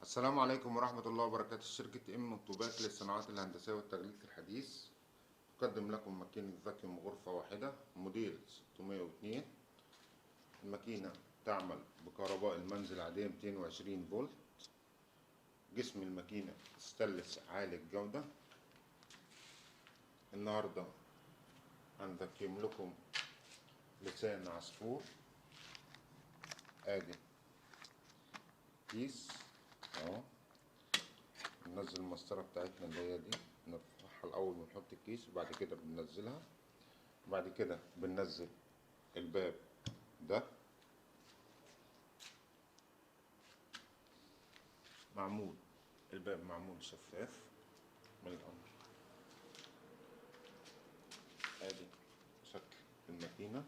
السلام عليكم ورحمة الله وبركاته. شركة طوباك للصناعات الهندسية والتغليف الحديث تقدم لكم ماكينة فاكيوم غرفة واحدة موديل 602. الماكينة تعمل بكهرباء المنزل عادية 220 فولت. جسم الماكينة ستانلس عالي الجودة. النهاردة هنفاكيوم لكم لسان عصفور. ادي كيس اهو. ننزل المسطرة بتاعتنا اللي هي دي، نرفعها الأول ونحط الكيس وبعد كده بننزلها. وبعد كده بننزل الباب ده معمول، الباب معمول شفاف من الأمر. ادي شكل الماكينة.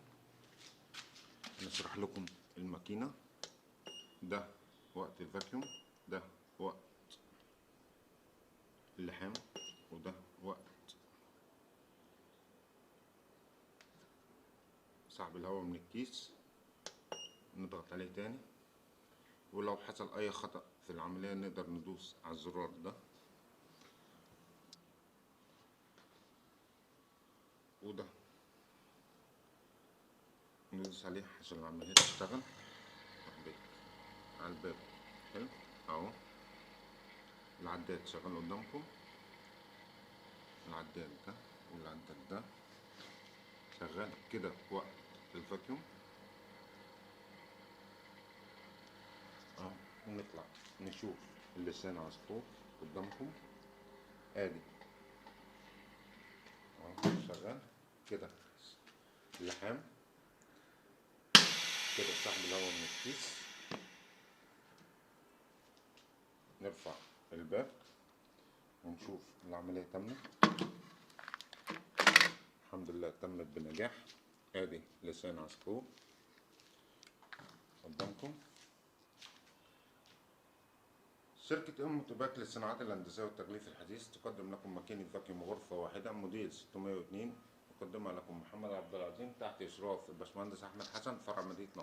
هنشرح لكم الماكينة. ده وقت الفاكيوم، ده وقت اللحام، وده وقت سحب الهواء من الكيس. نضغط عليه تاني، ولو حصل اي خطأ في العملية نقدر ندوس على الزرار ده وده، ندوس عليه عشان العملية تشتغل. على الباب حلو اهو. العداد شغال قدامكم، العداد ده والعداد ده شغال كده وقت الفاكيوم اهو. ونطلع نشوف اللسان عصفور قدامكم. ادي اهو شغال كده اللحام، كده سحب الهواء من الكيس. نرفع الباب ونشوف العملية تمت. الحمد لله تمت بنجاح. ادي لسان عصفور قدامكم. شركة طوباك للصناعات الهندسية والتغليف الحديث تقدم لكم ماكينة فاكيوم غرفة واحدة موديل 602. يقدمها لكم محمد عبد العظيم تحت إشراف الباشمهندس أحمد حسن، فرع مدينة نصر.